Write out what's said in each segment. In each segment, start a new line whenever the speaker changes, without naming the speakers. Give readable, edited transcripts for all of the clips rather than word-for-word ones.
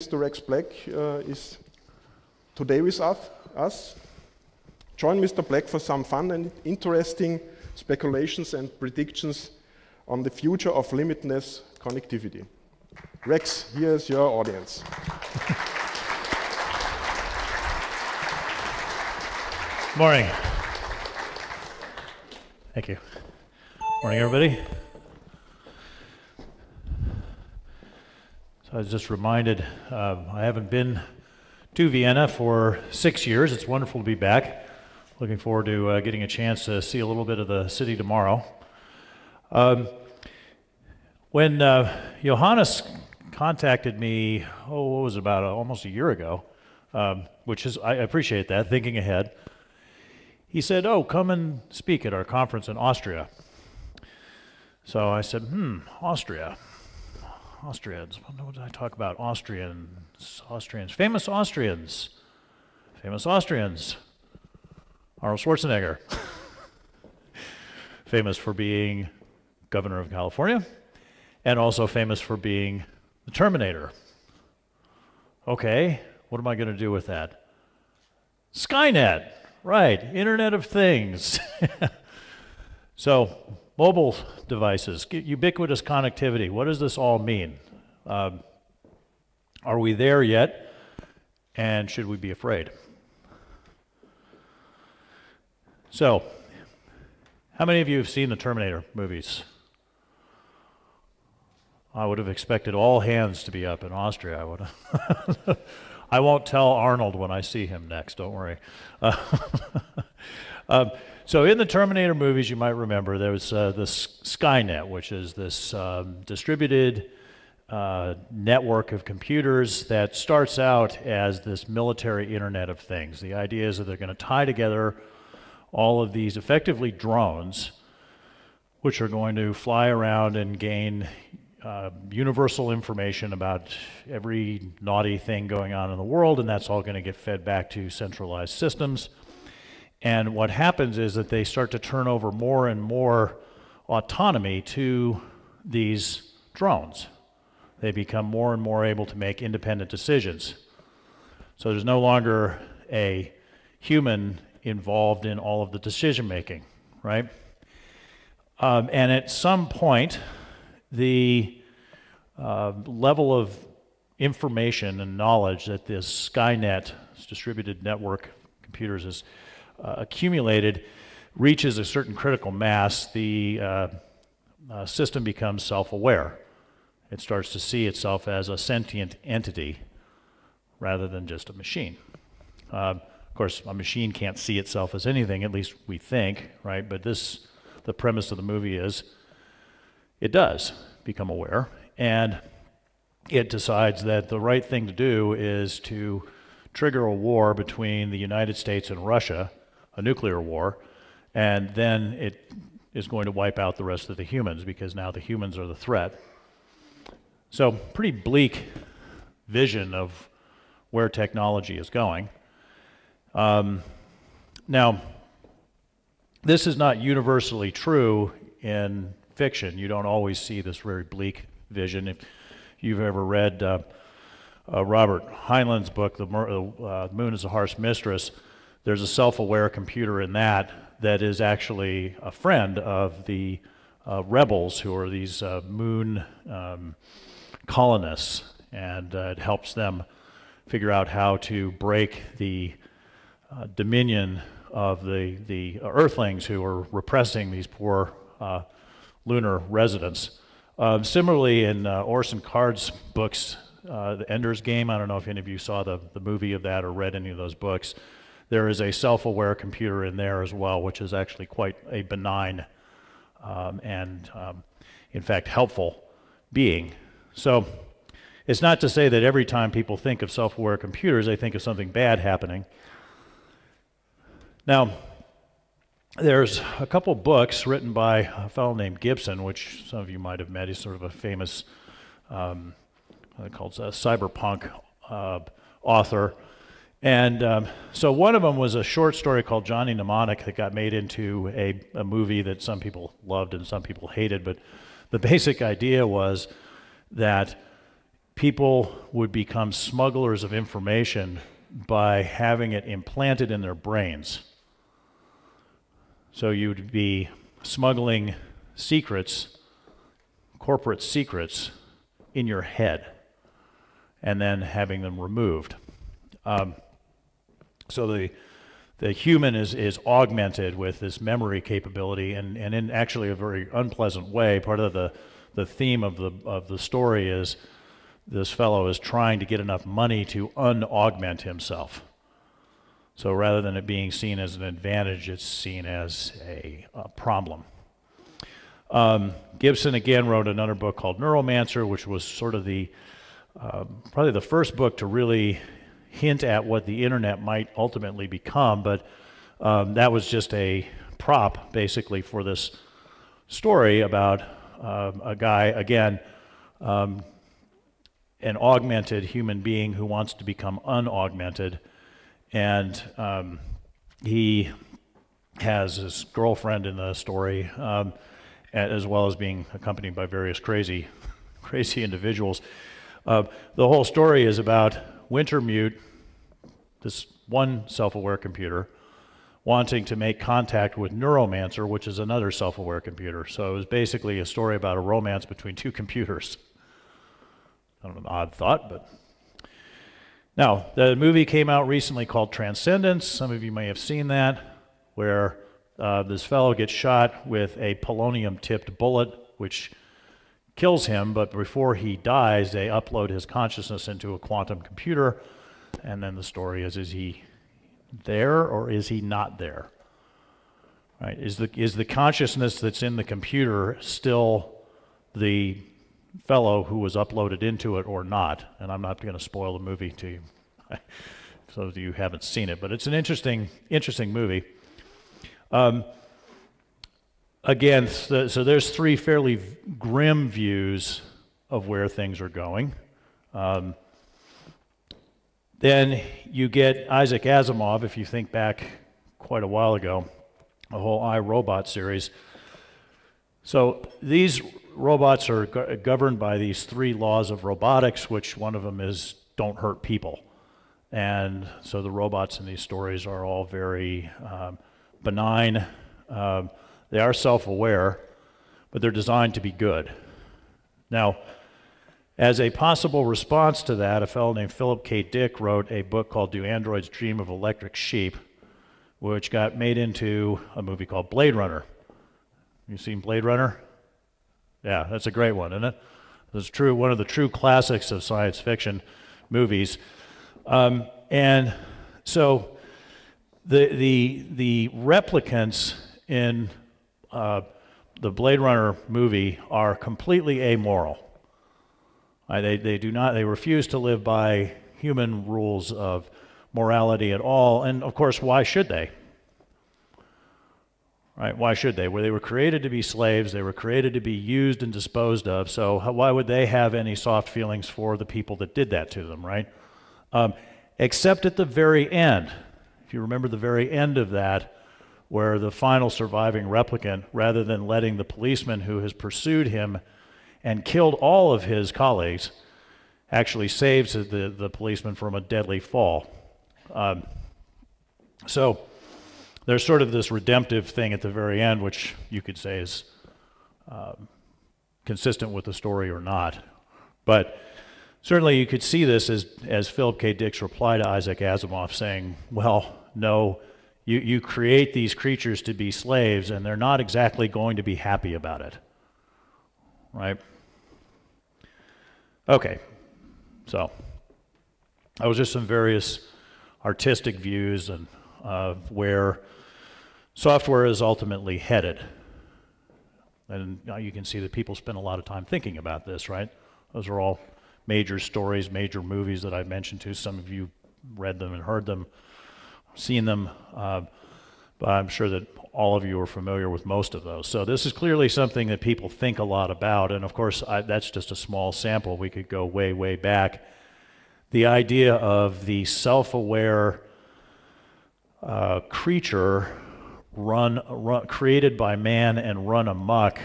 Mr. Rex Black is today with us. Join Mr. Black for some fun and interesting speculations and predictions on the future of limitless connectivity. Rex, here is your audience.
Morning. Thank you. Morning, everybody. So I was just reminded, I haven't been to Vienna for 6 years. It's wonderful to be back. Looking forward to getting a chance to see a little bit of the city tomorrow. When Johannes contacted me, what was it, about almost a year ago, which is, I appreciate that, thinking ahead. He said, oh, come and speak at our conference in Austria. So I said, Austria. Austrians, what did I talk about? Austrians, famous Austrians. Arnold Schwarzenegger, famous for being governor of California, and also famous for being the Terminator. Okay, what am I going to do with that? Skynet, right, Internet of Things. So, mobile devices, ubiquitous connectivity, what does this all mean? Are we there yet? And should we be afraid? So, how many of you have seen the Terminator movies? I would have expected all hands to be up in Austria. I would have. I won't tell Arnold when I see him next, don't worry. So in the Terminator movies, you might remember, there was this Skynet, which is this distributed network of computers that starts out as this military Internet of Things. The idea is that they're going to tie together all of these effectively drones, which are going to fly around and gain universal information about every naughty thing going on in the world, and that's all going to get fed back to centralized systems. And what happens is that they start to turn over more and more autonomy to these drones. They become more and more able to make independent decisions. So there's no longer a human involved in all of the decision making, right? And at some point, the level of information and knowledge that this Skynet, this distributed network computers, is accumulated reaches a certain critical mass, the system becomes self-aware. It starts to see itself as a sentient entity rather than just a machine. Of course, a machine can't see itself as anything, at least we think, right? But the premise of the movie is it does become aware, and it decides that the right thing to do is to trigger a war between the United States and Russia, a nuclear war, and then it is going to wipe out the rest of the humans because now the humans are the threat. So, pretty bleak vision of where technology is going. Now, this is not universally true in fiction. You don't always see this very bleak vision. If you've ever read Robert Heinlein's book, The Moon is a Harsh Mistress, there's a self-aware computer in that is actually a friend of the rebels, who are these moon colonists, and it helps them figure out how to break the dominion of the Earthlings who are repressing these poor lunar residents. Similarly, in Orson Card's books, The Ender's Game, I don't know if any of you saw the movie of that or read any of those books, there is a self-aware computer in there as well, which is actually quite a benign and, in fact, helpful being. So it's not to say that every time people think of self-aware computers, they think of something bad happening. Now, there's a couple books written by a fellow named Gibson, which some of you might have met. He's sort of a famous, called cyberpunk author. And so one of them was a short story called Johnny Mnemonic that got made into a movie that some people loved and some people hated. But the basic idea was that people would become smugglers of information by having it implanted in their brains. So you'd be smuggling secrets, corporate secrets, in your head, and then having them removed. So the human is augmented with this memory capability, and in actually a very unpleasant way. Part of the theme of the story is this fellow is trying to get enough money to unaugment himself. So rather than it being seen as an advantage, it's seen as a problem. Gibson again wrote another book called Neuromancer, which was sort of probably the first book to really hint at what the internet might ultimately become, but that was just a prop basically for this story about a guy, again, an augmented human being who wants to become unaugmented, and he has his girlfriend in the story, as well as being accompanied by various crazy individuals. The whole story is about Wintermute, this one self-aware computer, wanting to make contact with Neuromancer, which is another self-aware computer. So it was basically a story about a romance between two computers. I don't know, an odd thought, but... Now, the movie came out recently called Transcendence. Some of you may have seen that, where this fellow gets shot with a polonium-tipped bullet, which kills him, but before he dies, they upload his consciousness into a quantum computer, and then the story is he there or is he not there? Right? Is the consciousness that's in the computer still the fellow who was uploaded into it or not? And I'm not going to spoil the movie to you, so you haven't seen it, but it's an interesting movie. Again, so there's three fairly grim views of where things are going. Then you get Isaac Asimov, if you think back quite a while ago, the whole I, Robot series. So these robots are governed by these three laws of robotics, which one of them is don't hurt people. And so the robots in these stories are all very benign. They are self-aware, but they're designed to be good. Now, as a possible response to that, a fellow named Phillip Dick wrote a book called Do Androids Dream of Electric Sheep, which got made into a movie called Blade Runner. You seen Blade Runner? Yeah, that's a great one, isn't it? It's true, one of the true classics of science fiction movies. And so the replicants in the Blade Runner movie are completely amoral. They refuse to live by human rules of morality at all, and of course, why should they? Right? Why should they? Well, they were created to be slaves. They were created to be used and disposed of. So why would they have any soft feelings for the people that did that to them, right? Except at the very end. If you remember the very end of that, where the final surviving replicant, rather than letting the policeman who has pursued him and killed all of his colleagues, actually saves the policeman from a deadly fall. So there's sort of this redemptive thing at the very end, which you could say is consistent with the story or not. But certainly you could see this as Phillip Dick's reply to Isaac Asimov, saying, well, no, you create these creatures to be slaves, and they're not exactly going to be happy about it. Right? Okay, so that was just some various artistic views and where software is ultimately headed. And now you can see that people spend a lot of time thinking about this, right? Those are all major stories, major movies that I've mentioned to. Some of you read them and heard them, seen them, but I'm sure that all of you are familiar with most of those. So this is clearly something that people think a lot about, and of course that's just a small sample. We could go way, way back. The idea of the self-aware creature created by man and run amok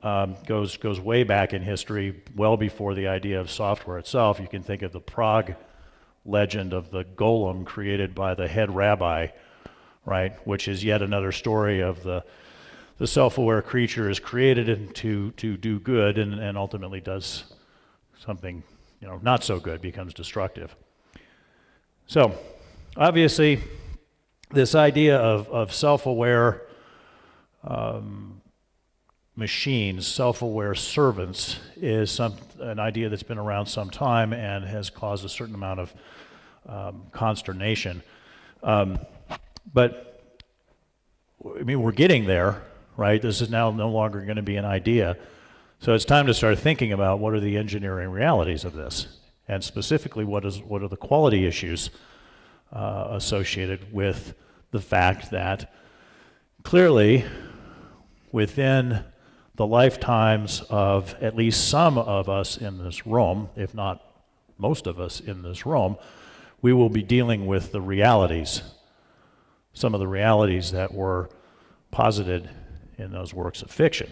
goes way back in history, well before the idea of software itself. You can think of the Prague legend of the golem created by the head rabbi, right? Which is yet another story of the self-aware creature is created to do good and ultimately does something, not so good, becomes destructive. So, obviously, this idea of self-aware machines, self-aware servants, is an idea that's been around some time and has caused a certain amount of consternation. But, I mean, we're getting there, right? This is now no longer going to be an idea. So it's time to start thinking about what are the engineering realities of this, and specifically what are the quality issues associated with the fact that clearly within the lifetimes of at least some of us in this room, if not most of us in this room, we will be dealing with the realities, some of the realities that were posited in those works of fiction.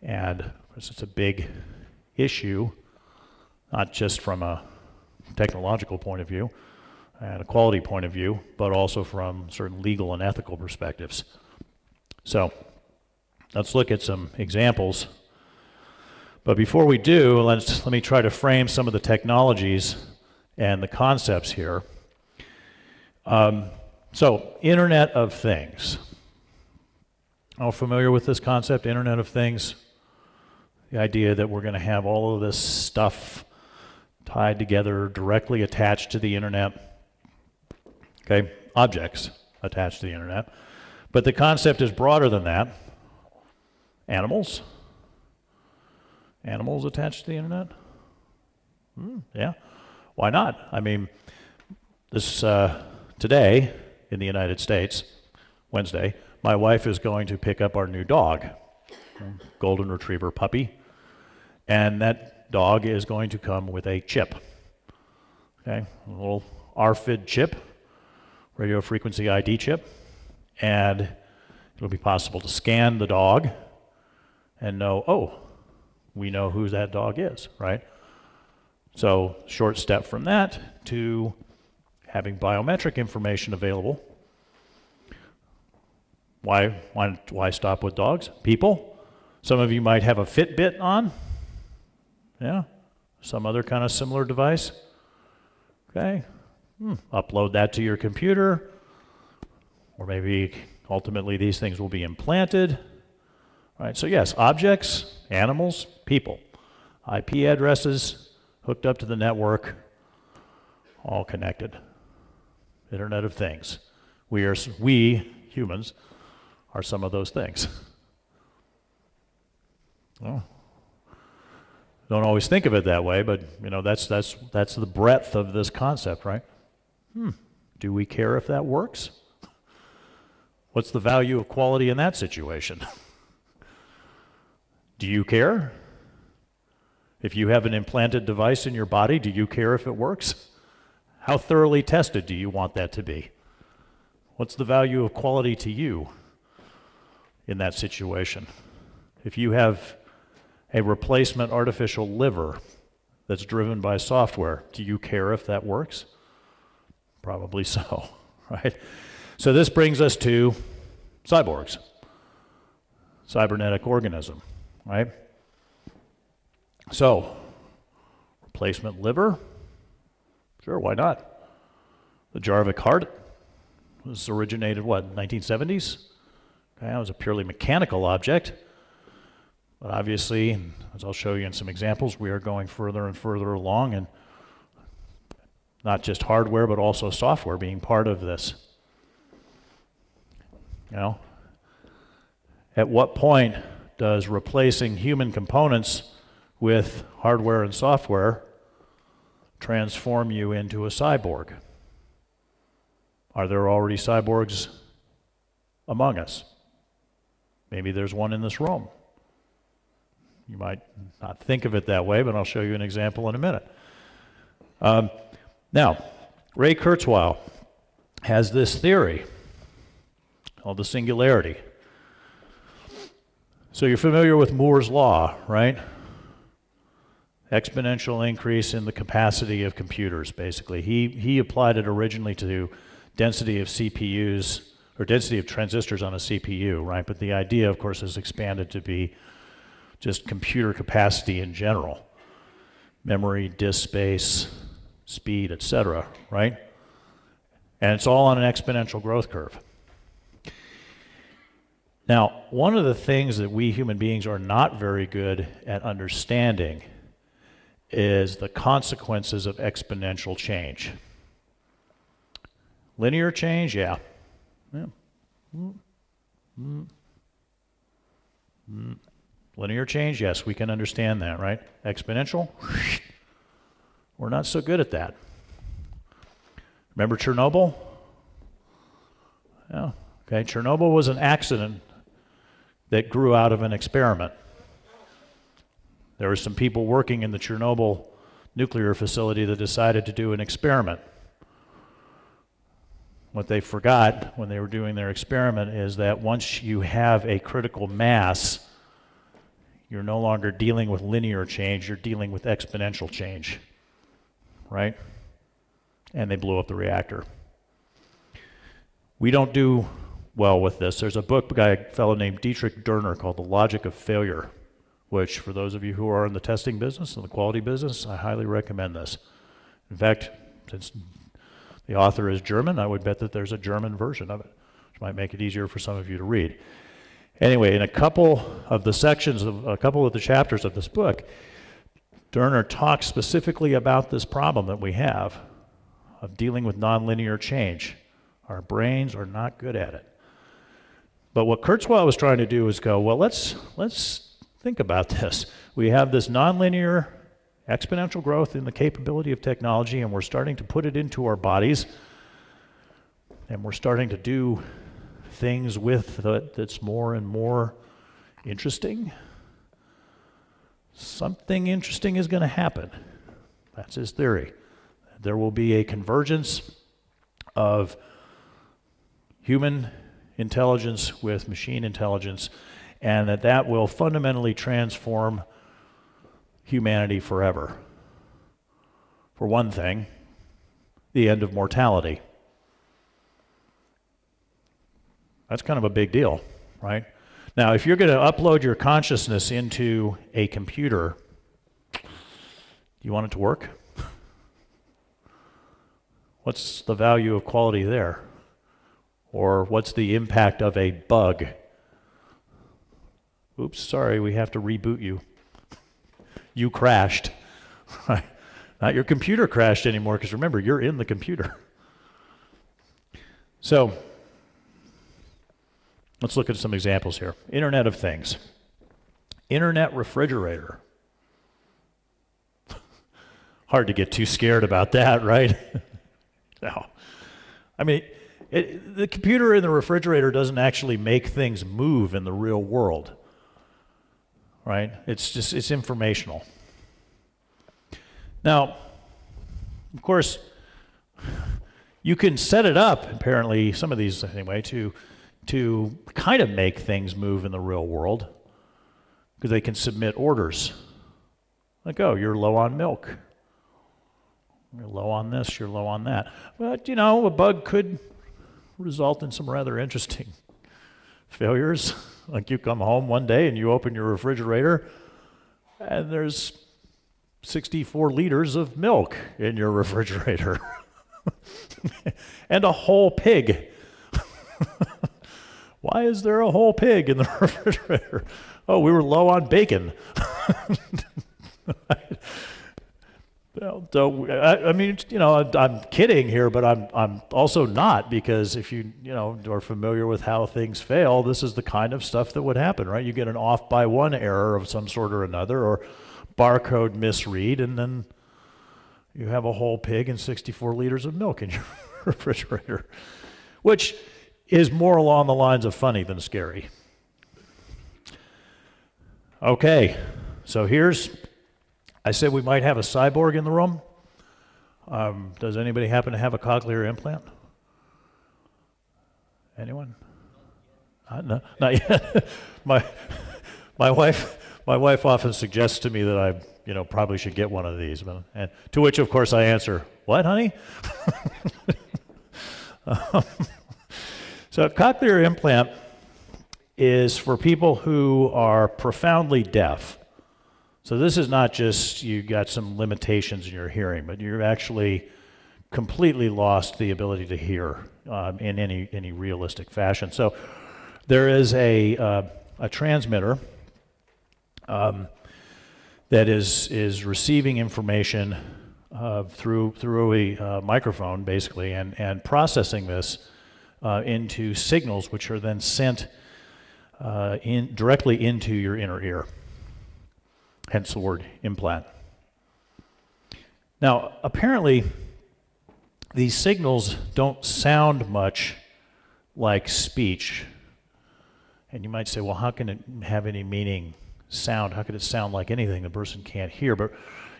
And it's a big issue, not just from a technological point of view and a quality point of view, but also from certain legal and ethical perspectives. So let's look at some examples. But before we do, let me try to frame some of the technologies and the concepts here. So, Internet of Things. All familiar with this concept, Internet of Things? The idea that we're going to have all of this stuff tied together, directly attached to the Internet. Okay, objects attached to the Internet. But the concept is broader than that. Animals? Animals attached to the Internet? Yeah, why not? I mean, this today in the United States, Wednesday, my wife is going to pick up our new dog, golden retriever puppy, and that dog is going to come with a chip. Okay, a little RFID chip, radio frequency ID chip, and it'll be possible to scan the dog and know, oh, we know who that dog is, right? So, short step from that to having biometric information available. Why stop with dogs? People. Some of you might have a Fitbit on. Yeah. Some other kind of similar device. Okay. Upload that to your computer. Or maybe ultimately these things will be implanted. All right. So yes, objects, animals, people. IP addresses hooked up to the network, all connected. Internet of Things. We humans, are some of those things. Well, don't always think of it that way, but that's the breadth of this concept, right? Do we care if that works? What's the value of quality in that situation? Do you care? If you have an implanted device in your body, do you care if it works? How thoroughly tested do you want that to be? What's the value of quality to you in that situation? If you have a replacement artificial liver that's driven by software, do you care if that works? Probably so, right? So this brings us to cyborgs, cybernetic organism, right? So, replacement liver, sure, why not? The Jarvik heart was originated, what, 1970s? Okay, that was a purely mechanical object. But obviously, as I'll show you in some examples, we are going further and further along, and not just hardware, but also software being part of this. At what point does replacing human components with hardware and software transform you into a cyborg? Are there already cyborgs among us? Maybe there's one in this room. You might not think of it that way, but I'll show you an example in a minute. Now, Ray Kurzweil has this theory called the singularity. So you're familiar with Moore's law, right? Exponential increase in the capacity of computers, basically. He applied it originally to density of CPUs, or density of transistors on a CPU, right? But the idea, of course, has expanded to be just computer capacity in general. Memory, disk space, speed, etc., right? And it's all on an exponential growth curve. Now, one of the things that we human beings are not very good at understanding is the consequences of exponential change. Linear change, yeah. Linear change, yes, we can understand that, right? Exponential, we're not so good at that. Remember Chernobyl? Yeah, okay, Chernobyl was an accident that grew out of an experiment. There were some people working in the Chernobyl nuclear facility that decided to do an experiment. What they forgot when they were doing their experiment is that once you have a critical mass, you're no longer dealing with linear change, you're dealing with exponential change, right? And they blew up the reactor. We don't do well with this. There's a book by a fellow named Dietrich Derner called The Logic of Failure, which for those of you who are in the testing business and the quality business, I highly recommend this. In fact, since the author is German, I would bet that there's a German version of it, which might make it easier for some of you to read. Anyway, in a couple of the sections, a couple of the chapters of this book, Derner talks specifically about this problem that we have of dealing with nonlinear change. Our brains are not good at it. But what Kurzweil was trying to do is go, well, let's think about this. We have this nonlinear exponential growth in the capability of technology, and we're starting to put it into our bodies, and we're starting to do things with it that's more and more interesting. Something interesting is going to happen. That's his theory. There will be a convergence of human intelligence with machine intelligence, and that will fundamentally transform humanity forever. For one thing, the end of mortality. That's kind of a big deal, right? Now, if you're going to upload your consciousness into a computer, do you want it to work? What's the value of quality there? Or what's the impact of a bug? Oops, sorry, we have to reboot you. You crashed. Not your computer crashed anymore, because remember, you're in the computer. So, let's look at some examples here. Internet of Things. Internet refrigerator. Hard to get too scared about that, right? No. I mean, the computer in the refrigerator doesn't actually make things move in the real world, right? It's informational. Now, of course, you can set it up, apparently, some of these anyway, to kind of make things move in the real world, because they can submit orders. Like, oh, you're low on milk. You're low on this, you're low on that. But, you know, a bug could result in some rather interesting failures. Like you come home one day and you open your refrigerator and there's 64 liters of milk in your refrigerator. And a whole pig. Why is there a whole pig in the refrigerator? Oh, we were low on bacon. So, I mean, you know, I'm kidding here, but I'm also not, because if you are familiar with how things fail, this is the kind of stuff that would happen, right? You get an off by one error of some sort or another, or barcode misread, and then you have a whole pig and 64 liters of milk in your refrigerator, which is more along the lines of funny than scary. Okay, so I said we might have a cyborg in the room. Does anybody happen to have a cochlear implant? Anyone? No, not yet. My wife often suggests to me that I, probably should get one of these, and to which, of course, I answer, "What, honey?" So a cochlear implant is for people who are profoundly deaf. So this is not just you got some limitations in your hearing, but you've actually completely lost the ability to hear in any realistic fashion. So there is a transmitter that is receiving information through a microphone, basically, and processing this into signals, which are then sent directly into your inner ear. Hence the word implant. Now, apparently, these signals don't sound much like speech. And you might say, well, how can it have any meaning, sound? How could it sound like anything the person can't hear? But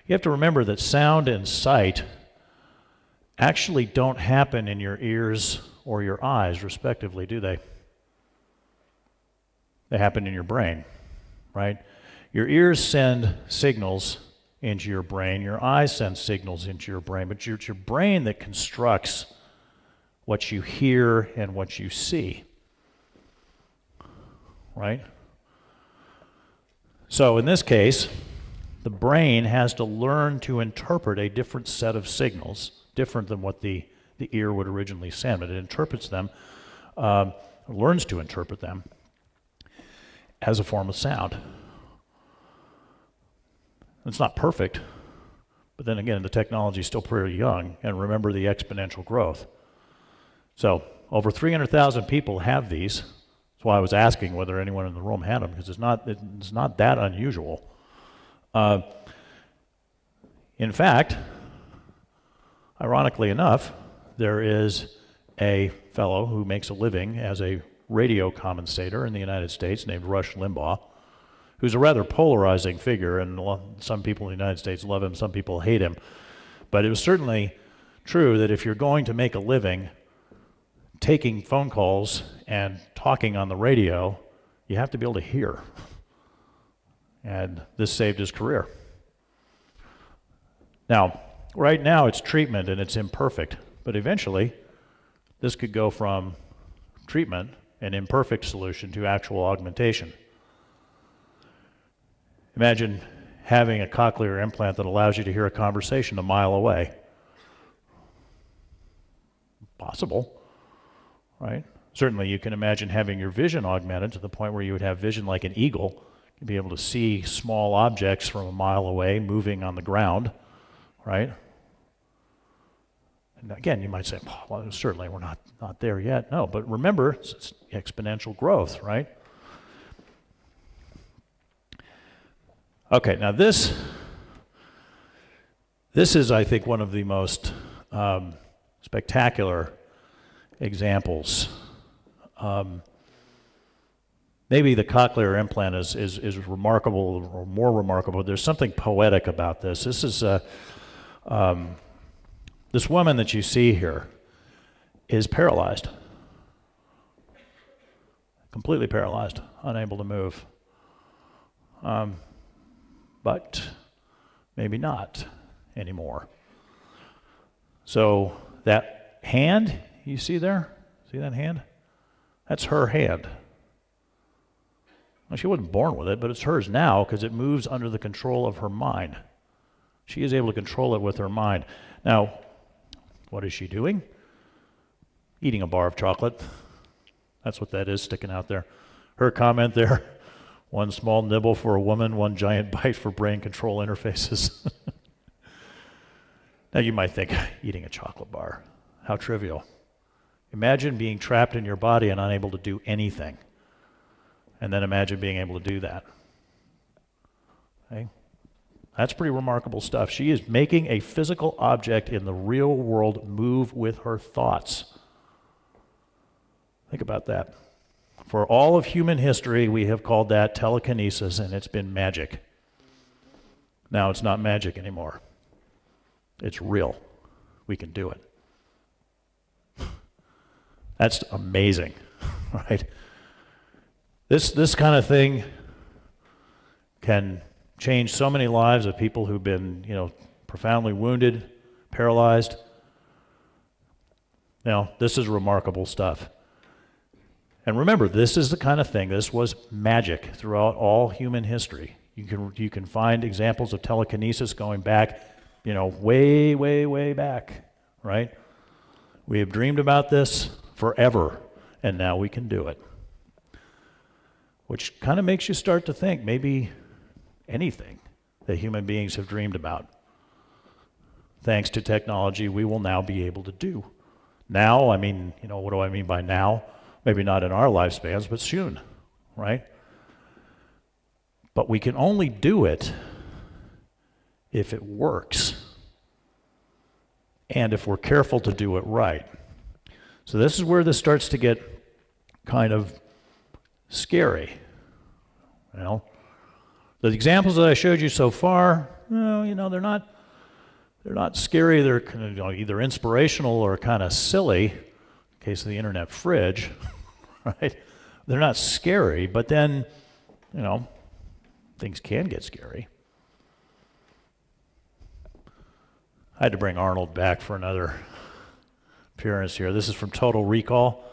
you have to remember that sound and sight actually don't happen in your ears or your eyes, respectively, do they? They happen in your brain, right? Your ears send signals into your brain. Your eyes send signals into your brain. But it's your brain that constructs what you hear and what you see, right? So in this case, the brain has to learn to interpret a different set of signals, different than what the ear would originally send, but it interprets them, learns to interpret them as a form of sound. It's not perfect, but then again, the technology is still pretty young, and remember the exponential growth. So over 300,000 people have these. That's why I was asking whether anyone in the room had them, because it's not that unusual. In fact, ironically enough, there is a fellow who makes a living as a radio commentator in the United States named Rush Limbaugh, who's a rather polarizing figure, and some people in the United States love him, some people hate him. But it was certainly true that if you're going to make a living taking phone calls and talking on the radio, you have to be able to hear. And this saved his career. Now, right now it's treatment and it's imperfect, but eventually this could go from treatment, an imperfect solution, to actual augmentation. Imagine having a cochlear implant that allows you to hear a conversation a mile away. Possible, right? Certainly you can imagine having your vision augmented to the point where you would have vision like an eagle. You'd be able to see small objects from a mile away moving on the ground, right? And again, you might say, well, certainly we're not there yet. No, but remember, it's exponential growth, right? Okay, now this is, I think, one of the most spectacular examples. Maybe the cochlear implant is remarkable, or more remarkable. There's something poetic about this. This is this woman that you see here is paralyzed, completely paralyzed, unable to move. But maybe not anymore. So that hand you see there, see that hand? That's her hand. Well, she wasn't born with it, but it's hers now because it moves under the control of her mind. She is able to control it with her mind. Now, what is she doing? Eating a bar of chocolate. That's what that is sticking out there. Her comment there, one small nibble for a woman, one giant bite for brain control interfaces. Now you might think, eating a chocolate bar, how trivial. Imagine being trapped in your body and unable to do anything. And then imagine being able to do that. Okay? That's pretty remarkable stuff. She is making a physical object in the real world move with her thoughts. Think about that. For all of human history, we have called that telekinesis, and it's been magic. Now it's not magic anymore. It's real. We can do it. That's amazing, right? This kind of thing can change so many lives of people who've been, profoundly wounded, paralyzed. Now, this is remarkable stuff. And remember, this is the kind of thing, this was magic throughout all human history. You can find examples of telekinesis going back, way, way, way back, right? We have dreamed about this forever, and now we can do it. Which kind of makes you start to think maybe anything that human beings have dreamed about, thanks to technology, we will now be able to do. Now, I mean, what do I mean by now? Maybe not in our lifespans, but soon, right? But we can only do it if it works, and if we're careful to do it right. So this is where this starts to get kind of scary. The examples that I showed you so far, they're not scary. They're kind of, either inspirational or kind of silly. In case of the internet fridge, right? They're not scary, but then, things can get scary. I had to bring Arnold back for another appearance here. This is from Total Recall.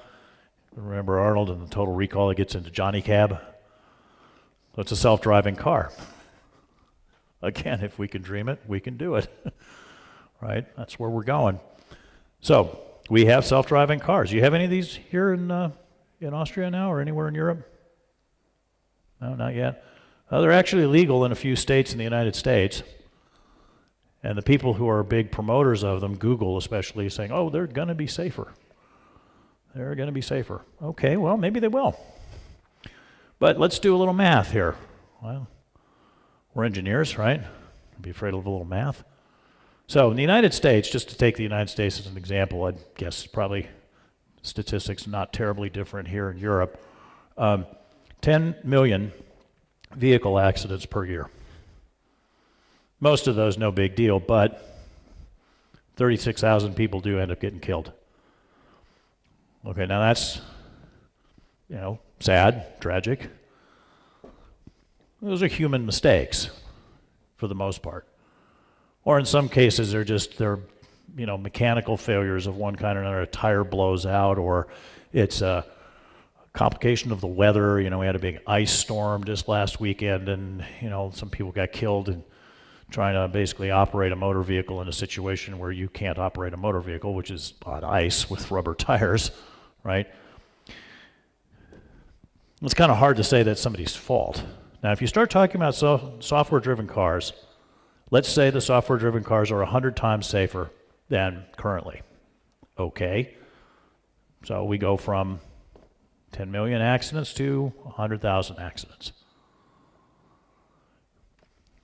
Remember Arnold in the Total Recall that gets into Johnny Cab? So it's a self-driving car. Again, if we can dream it, we can do it. Right? That's where we're going. So we have self-driving cars. Do you have any of these here in Austria now or anywhere in Europe? No, not yet. They're actually legal in a few states in the United States. And the people who are big promoters of them, Google especially, is saying, oh, they're going to be safer. They're going to be safer. Okay, well, maybe they will. But let's do a little math here. Well, we're engineers, right? Be afraid of a little math. So in the United States, just to take the United States as an example, I'd guess probably statistics not terribly different here in Europe. 10 million vehicle accidents per year. Most of those, no big deal, but 36,000 people do end up getting killed. Okay, now that's, sad, tragic. Those are human mistakes, for the most part. Or in some cases, they're mechanical failures of one kind or another. A tire blows out, or it's a complication of the weather. We had a big ice storm just last weekend, and some people got killed in trying to basically operate a motor vehicle in a situation where you can't operate a motor vehicle, which is on ice with rubber tires, right? It's kind of hard to say that's somebody's fault. Now, if you start talking about software-driven cars, let's say the software-driven cars are 100 times safer than currently. Okay. So we go from 10 million accidents to 100,000 accidents.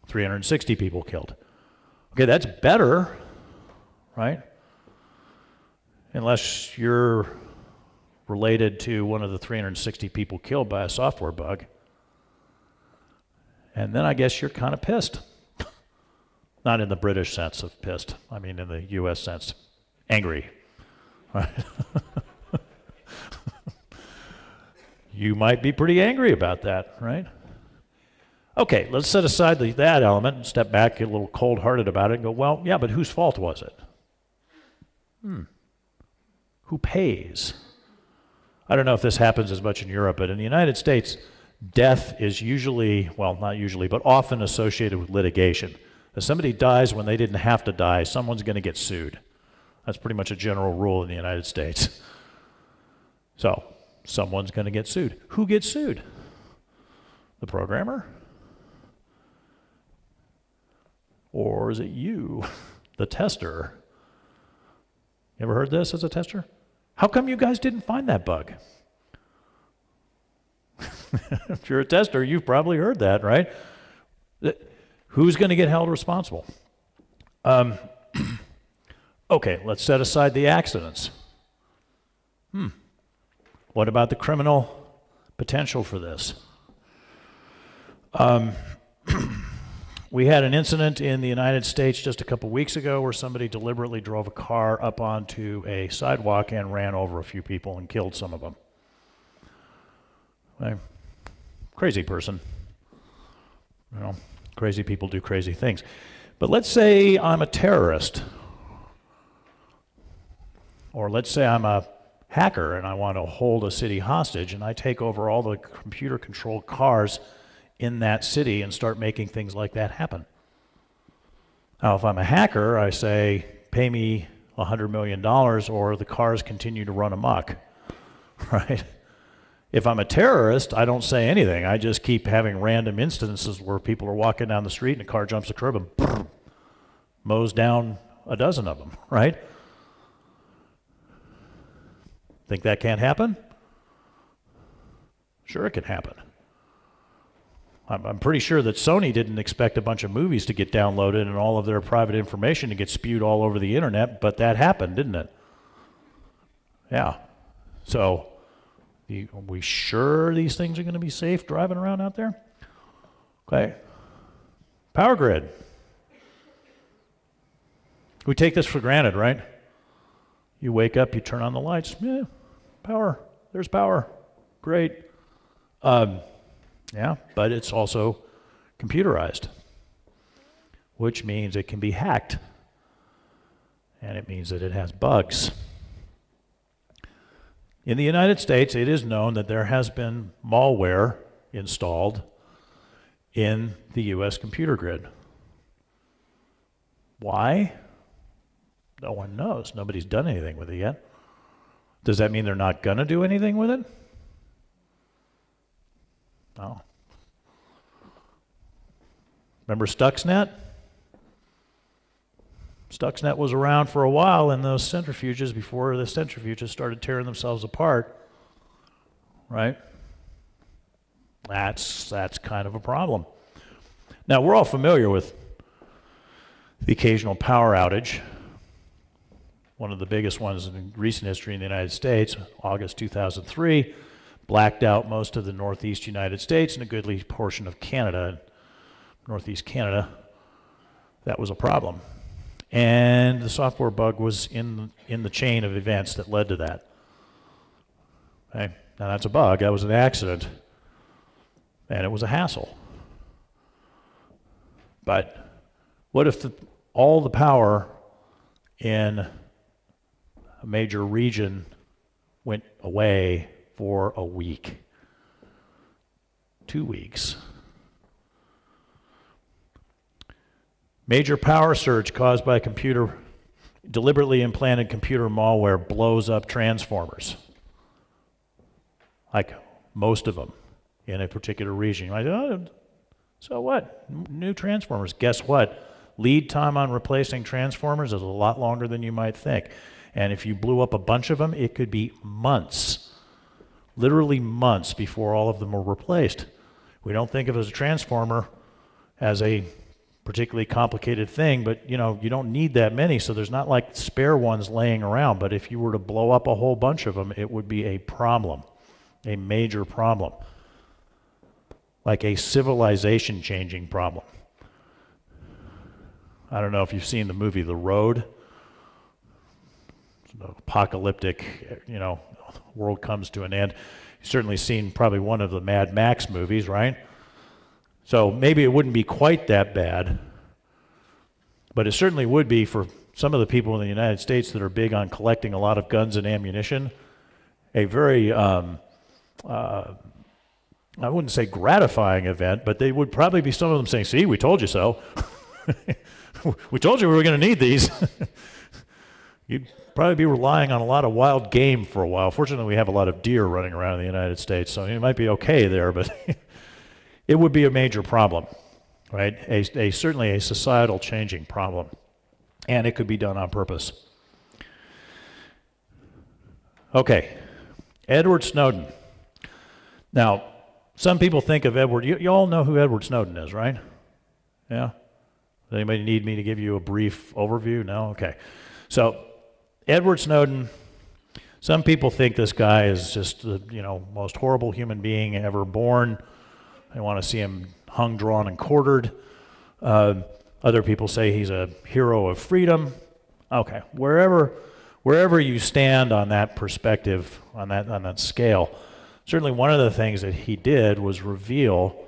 360 people killed. Okay, that's better, right? Unless you're related to one of the 360 people killed by a software bug. And then I guess you're kind of pissed. Not in the British sense of pissed. I mean in the US sense. Angry. Right? You might be pretty angry about that, right? Okay, let's set aside that element and step back, get a little cold-hearted about it and go, well, yeah, but whose fault was it? Who pays? I don't know if this happens as much in Europe, but in the United States, death is usually, well, not usually, but often associated with litigation. If somebody dies when they didn't have to die, someone's going to get sued. That's pretty much a general rule in the United States. So, someone's going to get sued. Who gets sued? The programmer? Or is it you, the tester? You ever heard this as a tester? How come you guys didn't find that bug? If you're a tester, you've probably heard that, right? Who's going to get held responsible? Okay, let's set aside the accidents. What about the criminal potential for this? We had an incident in the United States just a couple weeks ago where somebody deliberately drove a car up onto a sidewalk and ran over a few people and killed some of them. Crazy person. You know, crazy people do crazy things. But let's say I'm a terrorist. Or let's say I'm a hacker and I want to hold a city hostage and I take over all the computer-controlled cars in that city and start making things like that happen. Now, if I'm a hacker, I say, pay me $100 million or the cars continue to run amok, right? If I'm a terrorist, I don't say anything. I just keep having random instances where people are walking down the street and a car jumps the curb and brrr, mows down a dozen of them, right? Think that can't happen? Sure it can happen. I'm pretty sure that Sony didn't expect a bunch of movies to get downloaded and all of their private information to get spewed all over the internet, but that happened, didn't it? Yeah. So, are we sure these things are going to be safe driving around out there? Okay. Power grid. We take this for granted, right? You wake up, you turn on the lights. Yeah, power. There's power. Great. Yeah, but it's also computerized, which means it can be hacked. And it means that it has bugs. In the United States, it is known that there has been malware installed in the US computer grid. Why? No one knows. Nobody's done anything with it yet. Does that mean they're not going to do anything with it? No. Remember Stuxnet? Stuxnet was around for a while in those centrifuges before the centrifuges started tearing themselves apart, right? That's kind of a problem. Now, we're all familiar with the occasional power outage. One of the biggest ones in recent history in the United States, August 2003, blacked out most of the northeast United States and a goodly portion of Canada, northeast Canada. That was a problem. And the software bug was in the chain of events that led to that. Okay? Now that's a bug, that was an accident, and it was a hassle. But what if all the power in a major region went away for a week, 2 weeks? Major power surge caused by deliberately implanted computer malware blows up transformers. Like most of them in a particular region. You might say, oh, so what? New transformers. Guess what? Lead time on replacing transformers is a lot longer than you might think. And if you blew up a bunch of them, it could be months, literally months before all of them are replaced. We don't think of it as a transformer as a particularly complicated thing, but you don't need that many, so there's not like spare ones laying around. But if you were to blow up a whole bunch of them, it would be a problem, a major problem, like a civilization-changing problem. I don't know if you've seen the movie The Road. It's an apocalyptic, world comes to an end. You've certainly seen probably one of the Mad Max movies, right? So maybe it wouldn't be quite that bad, but it certainly would be for some of the people in the United States that are big on collecting a lot of guns and ammunition, a very, I wouldn't say gratifying event, but they would probably be some of them saying, see, we told you so. We told you we were going to need these. You'd probably be relying on a lot of wild game for a while. Fortunately, we have a lot of deer running around in the United States, so it might be okay there, but it would be a major problem, right? Certainly a societal changing problem, and it could be done on purpose. Okay, Edward Snowden. Now, some people think of Edward, you all know who Edward Snowden is, right? Yeah? Does anybody need me to give you a brief overview? No? Okay. So, Edward Snowden, some people think this guy is just the most horrible human being ever born. They want to see him hung, drawn, and quartered. Other people say he's a hero of freedom. Okay, wherever you stand on that perspective, on that scale, certainly one of the things that he did was reveal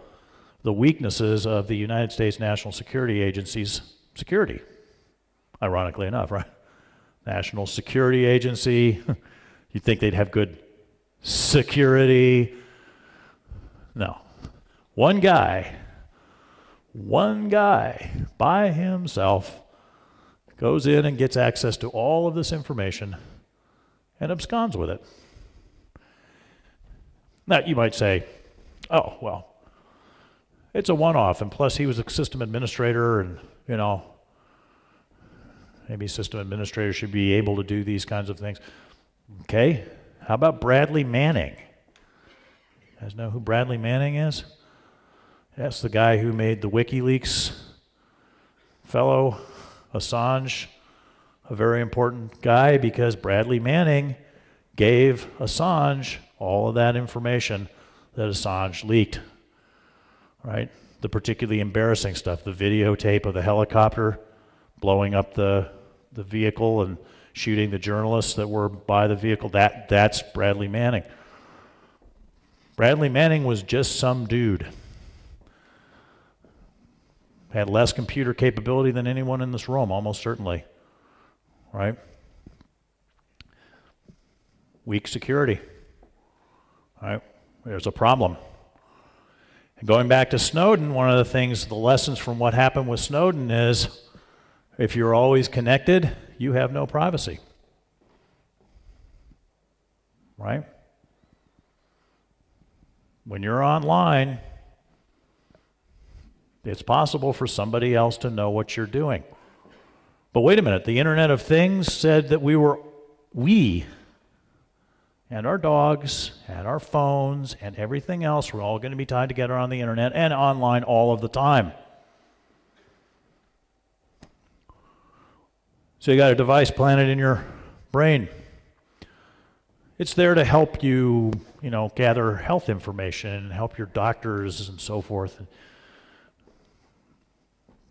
the weaknesses of the United States National Security Agency's security. Ironically enough, right? National Security Agency, you'd think they'd have good security. No. One guy by himself goes in and gets access to all of this information and absconds with it. Now, you might say, oh, well, it's a one-off, and plus he was a system administrator, and, you know, maybe system administrators should be able to do these kinds of things. Okay, how about Bradley Manning? You guys know who Bradley Manning is? That's the guy who made the WikiLeaks fellow, Assange, a very important guy, because Bradley Manning gave Assange all of that information that Assange leaked, right? The particularly embarrassing stuff, the videotape of the helicopter blowing up the vehicle and shooting the journalists that were by the vehicle, that's Bradley Manning. Bradley Manning was just some dude. Had less computer capability than anyone in this room, almost certainly, right? Weak security, right? There's a problem. And going back to Snowden, one of the things, the lessons from what happened with Snowden is, if you're always connected, you have no privacy, right? When you're online, it's possible for somebody else to know what you're doing. But wait a minute, the Internet of Things said that we and our dogs and our phones and everything else were all going to be tied together on the Internet and online all of the time. So you got a device planted in your brain. It's there to help you, gather health information and help your doctors and so forth.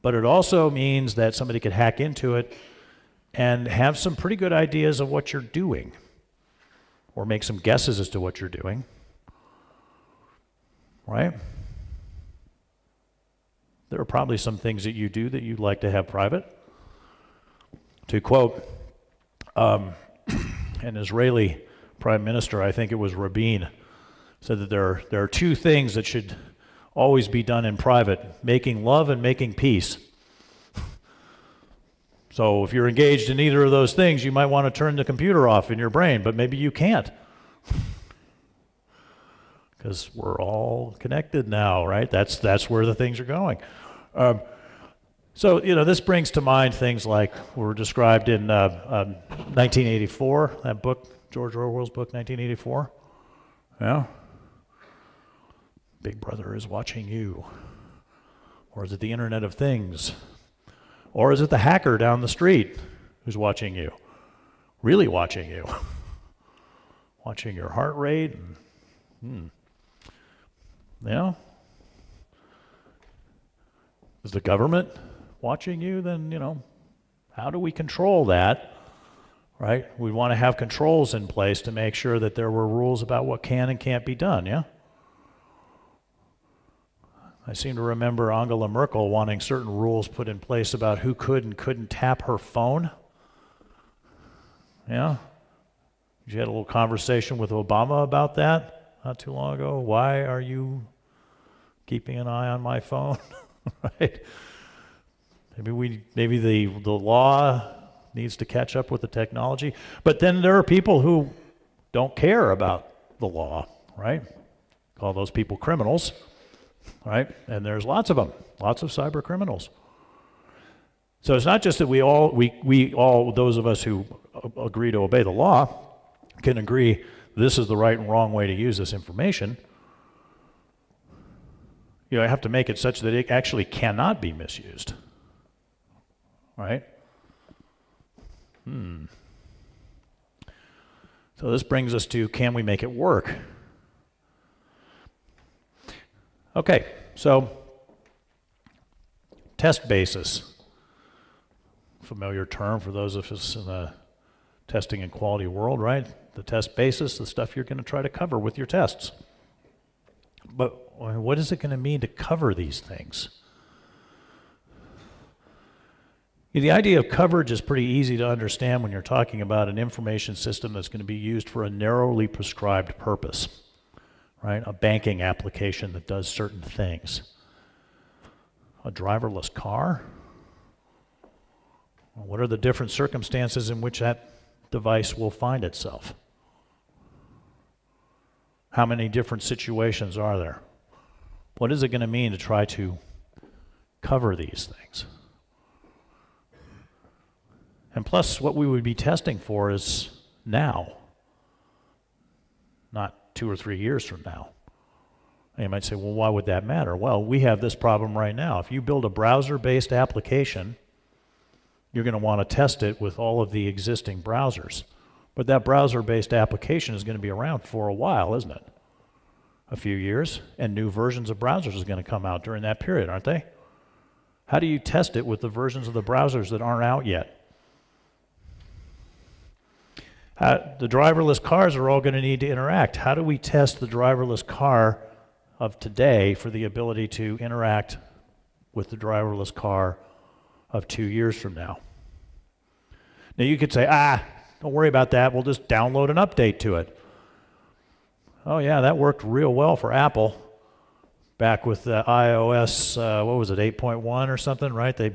But it also means that somebody could hack into it and have some pretty good ideas of what you're doing, or make some guesses as to what you're doing, right? There are probably some things that you do that you'd like to have private. To quote an Israeli prime minister, I think it was Rabin, said that there are two things that should always be done in private: making love and making peace. So if you're engaged in either of those things, you might want to turn the computer off in your brain, but maybe you can't, because we're all connected now, right? That's where the things are going. So this brings to mind things like were described in 1984, that book, George Orwell's book, 1984. Yeah. Big Brother is watching you. Or is it the Internet of Things? Or is it the hacker down the street who's watching you? Really watching you. Watching your heart rate. Is the government watching you? Then, how do we control that? Right? We want to have controls in place to make sure that there were rules about what can and can't be done, yeah? I seem to remember Angela Merkel wanting certain rules put in place about who could and couldn't tap her phone. Yeah? You had a little conversation with Obama about that not too long ago. Why are you keeping an eye on my phone? Right? Maybe the law needs to catch up with the technology. But then there are people who don't care about the law, right? Call those people criminals. Right? And there's lots of them, lots of cyber criminals. So it's not just that we all, those of us who agree to obey the law, can agree this is the right and wrong way to use this information. I have to make it such that it actually cannot be misused. Right? So this brings us to, can we make it work? Okay, so test basis, familiar term for those of us in the testing and quality world, right? The test basis, the stuff you're going to try to cover with your tests. But what is it going to mean to cover these things? The idea of coverage is pretty easy to understand when you're talking about an information system that's going to be used for a narrowly prescribed purpose, right? A banking application that does certain things. A driverless car? Well, what are the different circumstances in which that device will find itself? How many different situations are there? What is it going to mean to try to cover these things? And plus, what we would be testing for is now, not 2 or 3 years from now. And you might say, well, why would that matter? Well, we have this problem right now. If you build a browser-based application, you're going to want to test it with all of the existing browsers. But that browser-based application is going to be around for a while, isn't it? A few years, and new versions of browsers are going to come out during that period, aren't they? How do you test it with the versions of the browsers that aren't out yet? The driverless cars are all going to need to interact. How do we test the driverless car of today for the ability to interact with the driverless car of 2 years from now? Now you could say, don't worry about that, we'll just download an update to it. Oh yeah, that worked real well for Apple back with the iOS, what was it, 8.1 or something, right? They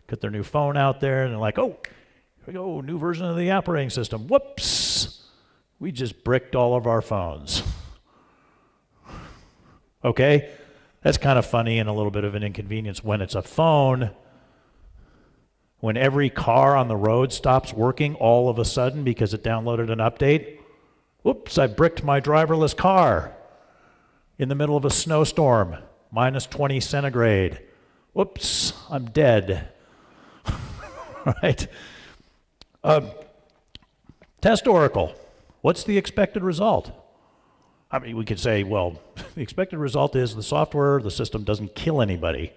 got their new phone out there and they're like, oh, here we go, new version of the operating system. Whoops, we just bricked all of our phones. Okay, that's kind of funny and a little bit of an inconvenience when it's a phone. When every car on the road stops working all of a sudden because it downloaded an update, whoops, I bricked my driverless car in the middle of a snowstorm, -20 centigrade. Whoops, I'm dead. Right? Test Oracle. What's the expected result? I mean, we could say, well, the expected result is the software, the system doesn't kill anybody.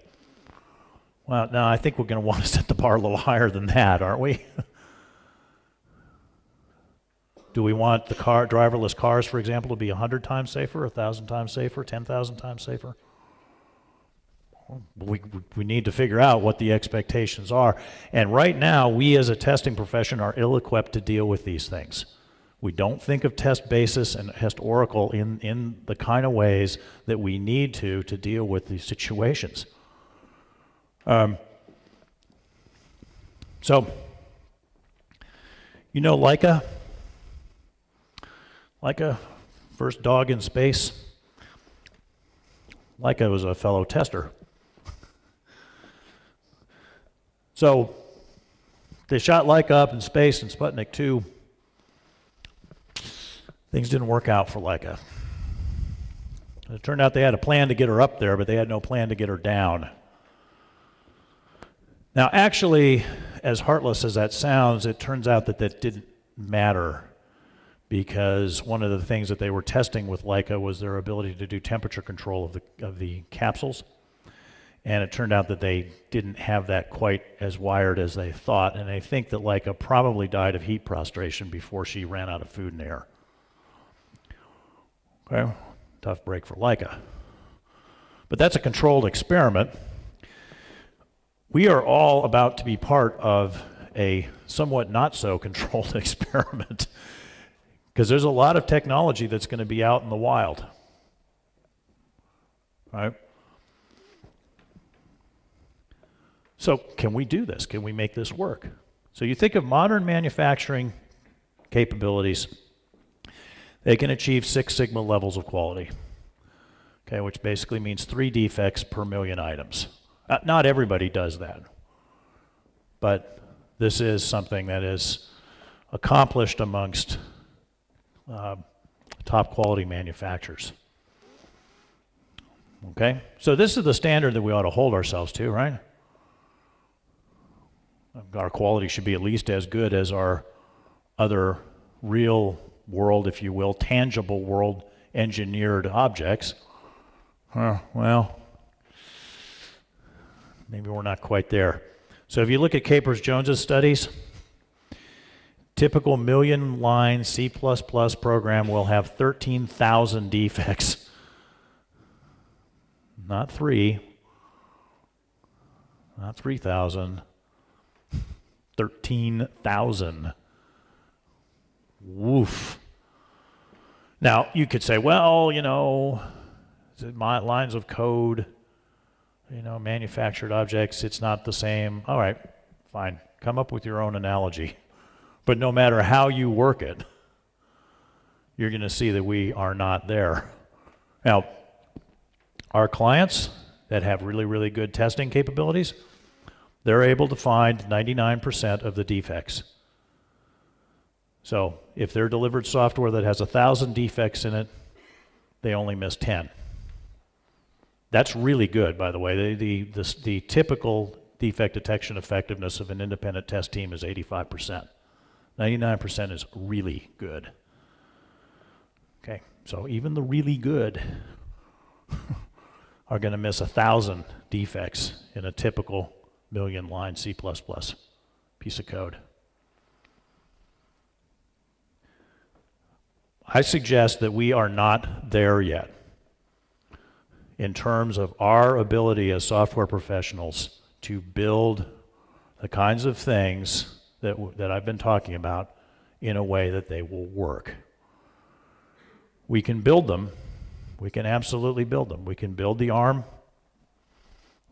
Well, no, I think we're going to want to set the bar a little higher than that, aren't we? Do we want the driverless cars, for example, to be 100 times safer, 1,000 times safer, 10,000 times safer? We need to figure out what the expectations are. And right now, we as a testing profession are ill-equipped to deal with these things. We don't think of test basis and test Oracle in the kind of ways that we need to deal with these situations. So, you know Laika? Laika, first dog in space. Laika was a fellow tester. So, they shot Laika up in space in Sputnik 2. Things didn't work out for Laika. It turned out they had a plan to get her up there, but they had no plan to get her down. Now, actually, as heartless as that sounds, it turns out that that didn't matter, because one of the things that they were testing with Laika was their ability to do temperature control of the capsules. And it turned out that they didn't have that quite as wired as they thought, and they think that Laika probably died of heat prostration before she ran out of food and air. Okay, tough break for Laika. But that's a controlled experiment. We are all about to be part of a somewhat not so controlled experiment, because there's a lot of technology that's going to be out in the wild. Right? So can we do this? Can we make this work? So you think of modern manufacturing capabilities, they can achieve 6 sigma levels of quality, okay, which basically means 3 defects per million items. Not everybody does that, but this is something that is accomplished amongst top quality manufacturers. Okay, so this is the standard that we ought to hold ourselves to, right? Our quality should be at least as good as our other real world, if you will, tangible world engineered objects. Well, maybe we're not quite there. So if you look at Capers-Jones's studies, typical million-line C++ program will have 13,000 defects. not 3, not 3,000, 13,000. Woof. Now, you could say, well, you know, lines of code, you know, manufactured objects, it's not the same. All right, fine. Come up with your own analogy. But no matter how you work it, you're going to see that we are not there. Now, our clients that have really, really good testing capabilities, they're able to find 99% of the defects. So if they're delivered software that has 1,000 defects in it, they only miss 10. That's really good, by the way. The typical defect detection effectiveness of an independent test team is 85%. 99% is really good. Okay, so even the really good are going to miss 1,000 defects in a typical million-line C++ piece of code. I suggest that we are not there yet in terms of our ability as software professionals to build the kinds of things that I've been talking about in a way that they will work. We can build them. We can absolutely build them. We can build the arm.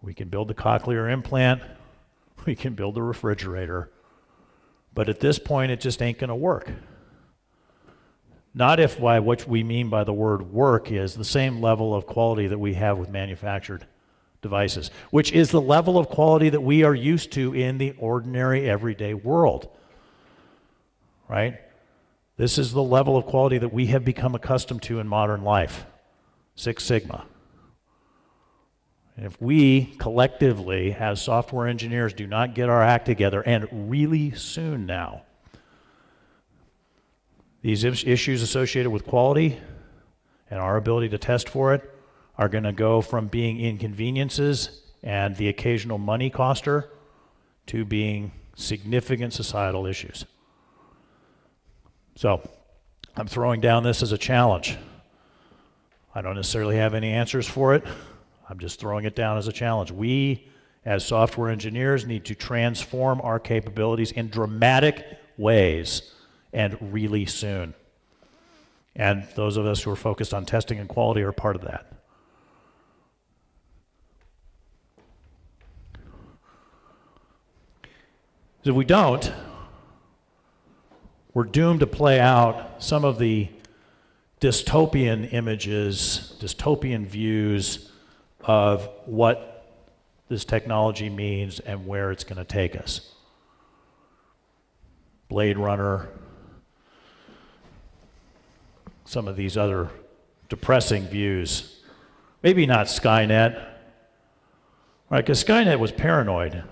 We can build the cochlear implant. We can build the refrigerator. But at this point, it just ain't going to work. Not if what we mean by the word work is the same level of quality that we have with manufactured devices, which is the level of quality that we are used to in the ordinary everyday world, right? This is the level of quality that we have become accustomed to in modern life, 6 Sigma. And if we collectively, as software engineers, do not get our act together, and really soon now, these issues associated with quality and our ability to test for it are going to go from being inconveniences and the occasional money coster to being significant societal issues. So I'm throwing down this as a challenge. I don't necessarily have any answers for it. I'm just throwing it down as a challenge. We, as software engineers, need to transform our capabilities in dramatic ways and really soon. And those of us who are focused on testing and quality are part of that. If we don't, we're doomed to play out some of the dystopian images, dystopian views of what this technology means and where it's going to take us. Blade Runner, some of these other depressing views. Maybe not Skynet, right? Because Skynet was paranoid. It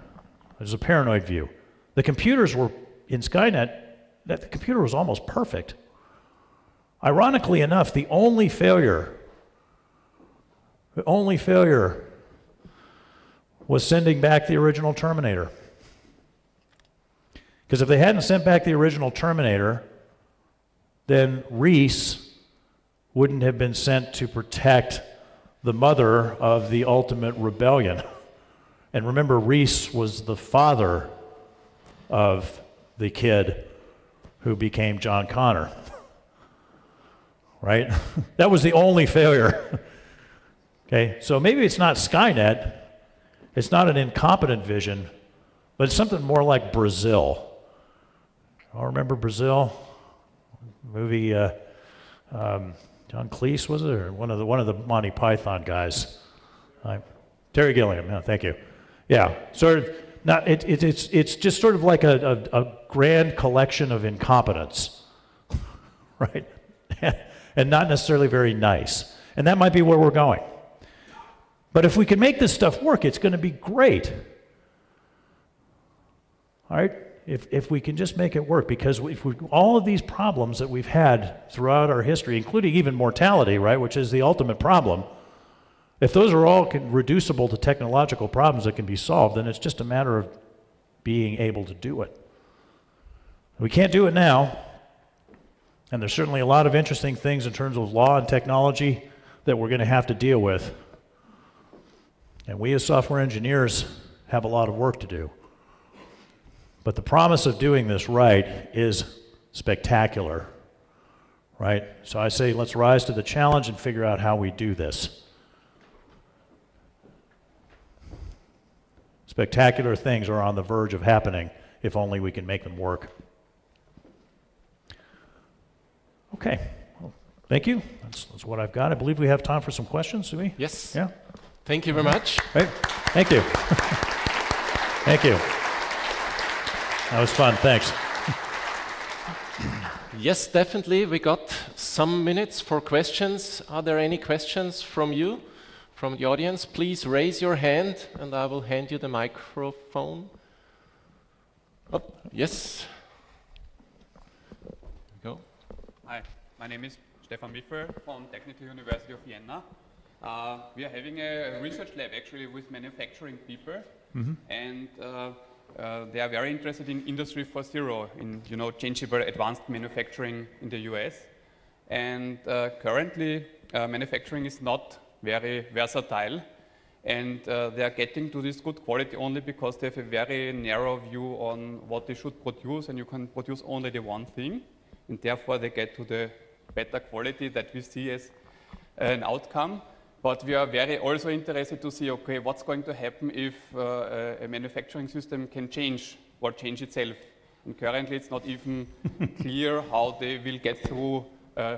was a paranoid view. The computers were, in Skynet, the computer was almost perfect. Ironically enough, the only failure was sending back the original Terminator. Because if they hadn't sent back the original Terminator, then Reese wouldn't have been sent to protect the mother of the ultimate rebellion. And remember, Reese was the father of the kid who became John Connor. Right? That was the only failure. Okay, so maybe it's not Skynet, it's not an incompetent vision, but it's something more like Brazil. I remember Brazil? Movie, John Cleese, was it? Or one of the Monty Python guys? Terry Gilliam, yeah, thank you. Yeah, sort of, it's just sort of like a grand collection of incompetence, right? And not necessarily very nice. And that might be where we're going. But if we can make this stuff work, it's going to be great. All right? If we can just make it work, because all of these problems that we've had throughout our history, including even mortality, right, which is the ultimate problem, if those are all reducible to technological problems that can be solved, then it's just a matter of being able to do it. We can't do it now, and there's certainly a lot of interesting things in terms of law and technology that we're going to have to deal with. And we as software engineers have a lot of work to do. But the promise of doing this right is spectacular, right? So I say let's rise to the challenge and figure out how we do this. Spectacular things are on the verge of happening if only we can make them work. Okay, well, thank you. That's what I've got. I believe we have time for some questions, do we?
Yes.
Yeah.
Thank you very much.
Great. Thank you. Thank you. That was fun. Thanks.
Yes, definitely. We got some minutes for questions. Are there any questions from you, from the audience? Please raise your hand and I will hand you the microphone. Oh, yes. Go.
Hi, my name is Stefan Wiffer from Technical University of Vienna. We are having a research lab actually with manufacturing people, and they are very interested in Industry 4.0, in changeable advanced manufacturing in the US. And currently, manufacturing is not very versatile, and they are getting to this good quality only because they have a very narrow view on what they should produce, and you can produce only the one thing, and therefore they get to the better quality that we see as an outcome. But we are very also interested to see, okay, what's going to happen if a manufacturing system can change or change itself. And currently it's not even clear how they will get through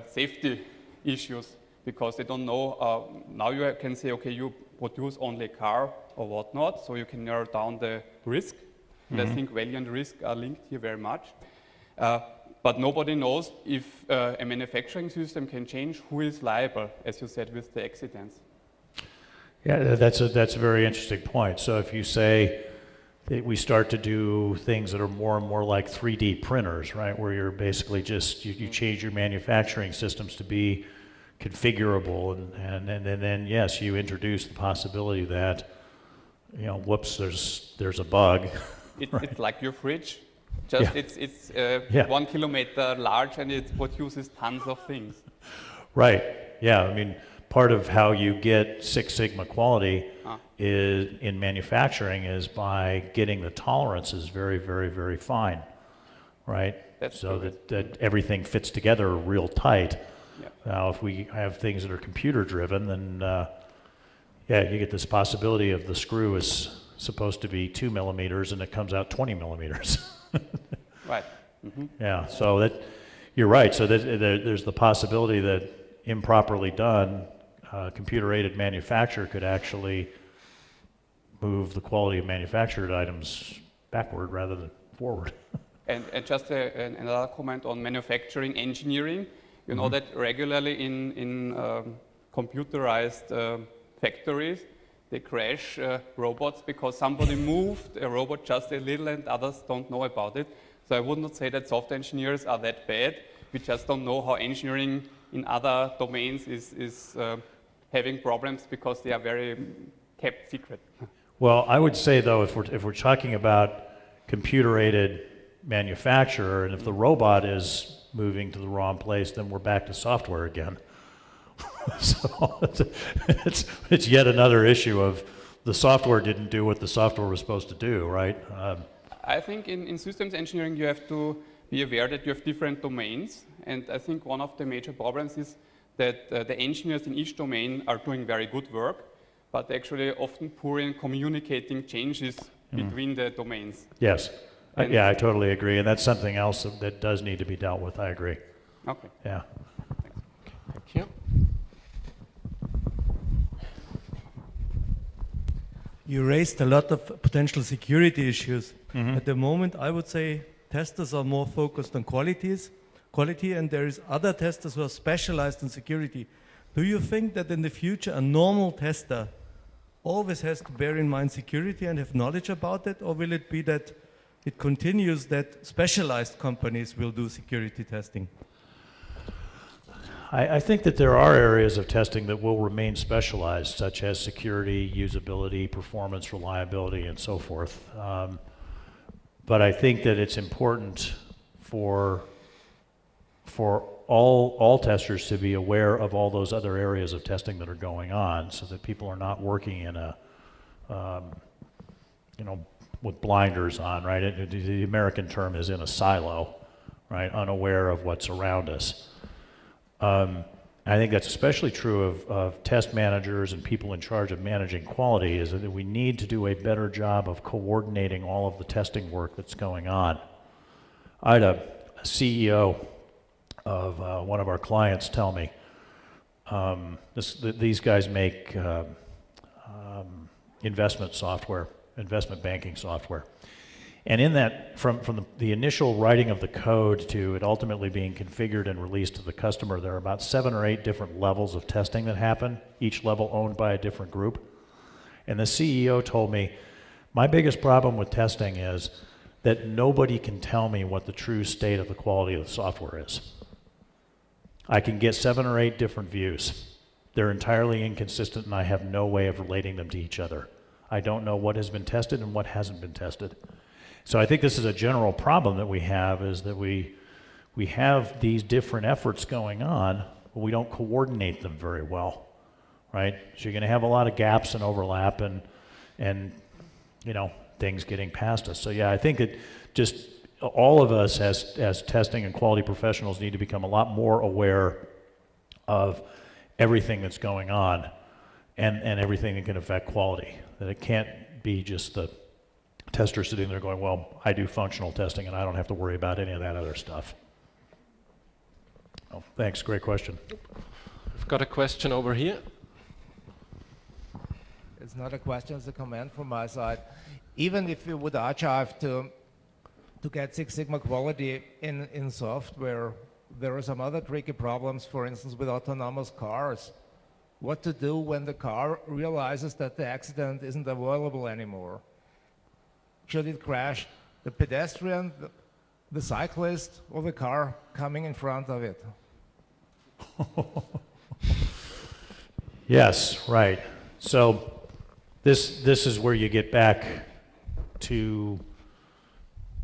safety issues, because they don't know. Now you can say, okay, you produce only a car or whatnot, so you can narrow down the risk. And I think value and risk are linked here very much. But nobody knows if a manufacturing system can change, who is liable, as you said, with the accidents.
Yeah, that's a very interesting point. So if you say that we start to do things that are more and more like 3D printers, right, where you're basically just, you change your manufacturing systems to be configurable, and then yes, you introduce the possibility that, whoops, there's a bug.
Right? It's like your fridge. Just it's 1 kilometer large and it produces tons of things. Right.
Yeah. I mean, part of how you get Six Sigma quality is in manufacturing is by getting the tolerances very, very, very fine. Right.
That's
so that everything fits together real tight.
Yeah.
Now, if we have things that are computer driven, then you get this possibility of the screw is supposed to be 2 millimeters and it comes out 20 millimeters.
Right.
Yeah, so that you're right. So there's the possibility that improperly done, computer-aided manufacture could actually move the quality of manufactured items backward rather than forward.
And just another comment on manufacturing engineering. You know that regularly in computerized factories, they crash robots because somebody moved a robot just a little and others don't know about it. So I would not say that software engineers are that bad. We just don't know how engineering in other domains is having problems because they are very kept secret.
Well, I would say though, if we're talking about computer-aided manufacture, and if the robot is moving to the wrong place, then we're back to software again. So it's yet another issue of the software didn't do what the software was supposed to do, right?
I think in systems engineering you have to be aware that you have different domains, and I think one of the major problems is that the engineers in each domain are doing very good work, but actually often poor in communicating changes between the domains.
Yes, yeah, I totally agree, and that's something else that does need to be dealt with. I agree.
Okay.
Yeah.
Thank you.
You raised a lot of potential security issues. At the moment, I would say testers are more focused on quality, and there is other testers who are specialized in security. Do you think that in the future a normal tester always has to bear in mind security and have knowledge about it, or will it be that it continues that specialized companies will do security testing?
I think that there are areas of testing that will remain specialized, such as security, usability, performance, reliability, and so forth. But I think that it's important for all testers to be aware of all those other areas of testing that are going on, so that people are not working in a you know, with blinders on, right? The American term is in a silo, right? Unaware of what's around us. I think that's especially true of test managers and people in charge of managing quality, is that we need to do a better job of coordinating all of the testing work that's going on. I had a CEO of one of our clients tell me, these guys make investment software, investment banking software. And in that, from the initial writing of the code to it ultimately being configured and released to the customer, there are about 7 or 8 different levels of testing that happen, each level owned by a different group. And the CEO told me, my biggest problem with testing is that nobody can tell me what the true state of the quality of the software is. I can get 7 or 8 different views. They're entirely inconsistent and I have no way of relating them to each other. I don't know what has been tested and what hasn't been tested. So I think this is a general problem that we have, is that we have these different efforts going on, but we don't coordinate them very well, right? So you're going to have a lot of gaps and overlap and you know, things getting past us. So yeah, I think that just all of us as testing and quality professionals need to become a lot more aware of everything that's going on and everything that can affect quality. That it can't be just the tester sitting there going, well, I do functional testing and I don't have to worry about any of that other stuff. Oh, thanks, great question.
I've got a question over here.
It's not a question, it's a comment from my side. Even if you would archive to get Six Sigma quality in software, there are some other tricky problems, for instance, with autonomous cars. What to do when the car realizes that the accident isn't avoidable anymore? Should it crash the pedestrian, the cyclist, or the car coming in front of it?
Yes, right. So this is where you get back to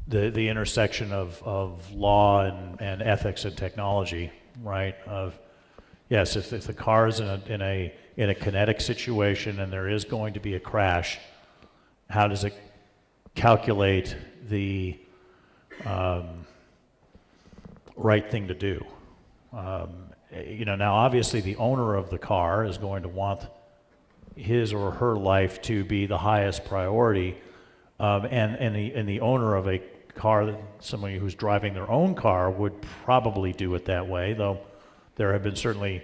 the intersection of law and ethics and technology, right? Of yes, if the car is in a kinetic situation and there is going to be a crash, how does it calculate the right thing to do? You know, now obviously the owner of the car is going to want his or her life to be the highest priority, and the owner of a car, somebody who's driving their own car, would probably do it that way, though there have been certainly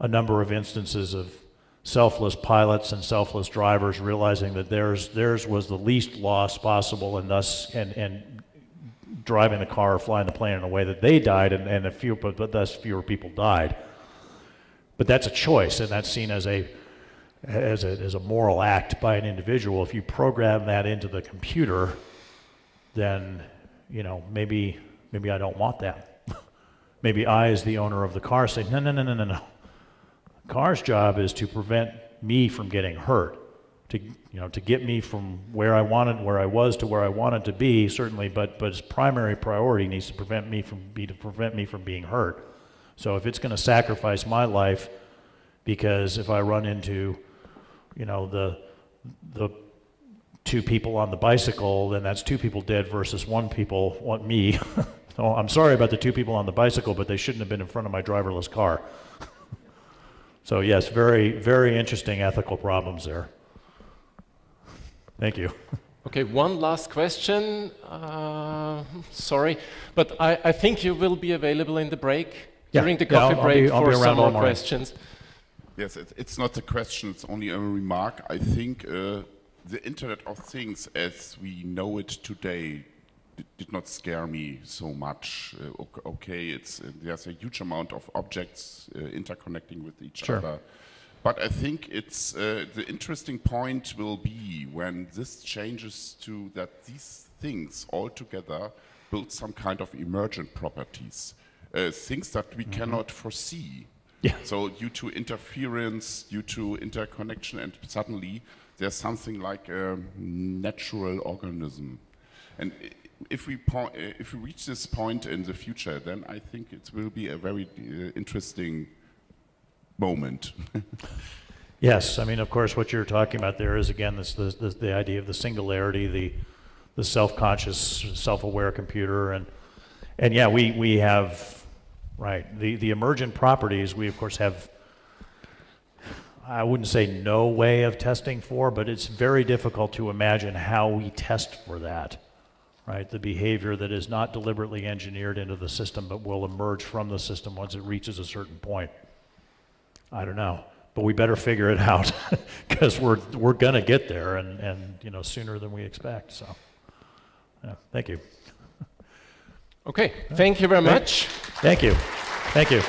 a number of instances of selfless pilots and selfless drivers realizing that theirs was the least loss possible, and thus and driving the car or flying the plane in a way that they died, but thus fewer people died. But that's a choice, and that's seen as a moral act by an individual. If you program that into the computer, then you know maybe I don't want that. Maybe I, as the owner of the car, say no. Car's job is to prevent me from getting hurt, to get me from where I was to where I wanted to be, certainly, but its primary priority needs to prevent me from being hurt. So if it's going to sacrifice my life, because if I run into, the 2 people on the bicycle, then that's 2 people dead versus 1 me. So I'm sorry about the 2 people on the bicycle, but they shouldn't have been in front of my driverless car. So yes, very, very interesting ethical problems there. Thank you.
Okay, one last question. Sorry, but I think you will be available in the break, during the coffee break, for some more questions.
Yes, it's not a question, it's only a remark. I think the Internet of Things as we know it today did not scare me so much. Okay, there's a huge amount of objects interconnecting with each other. But I think it's the interesting point will be when this changes to that these things all together build some kind of emergent properties, things that we cannot foresee.
Yeah.
So due to interference, due to interconnection, and suddenly there's something like a natural organism. And if we reach this point in the future, then I think it will be a very interesting moment.
Yes, I mean, of course, what you're talking about there is, again, the idea of the singularity, the self-conscious, self-aware computer, and yeah, we have, right, the emergent properties we, of course, have, I wouldn't say no way of testing for, but it's very difficult to imagine how we test for that, right? The behavior that is not deliberately engineered into the system, but will emerge from the system once it reaches a certain point. I don't know. But we better figure it out because we're gonna get there, and you know, sooner than we expect. So, yeah, thank you.
Okay, thank you very much.
Thank you, thank you.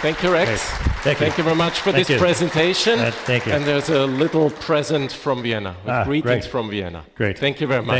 Thank you, Rex.
Thank
you very much for this presentation.
Thank you.
And there's a little present from Vienna, with greetings
great.
from Vienna.
Great.
Thank you very much.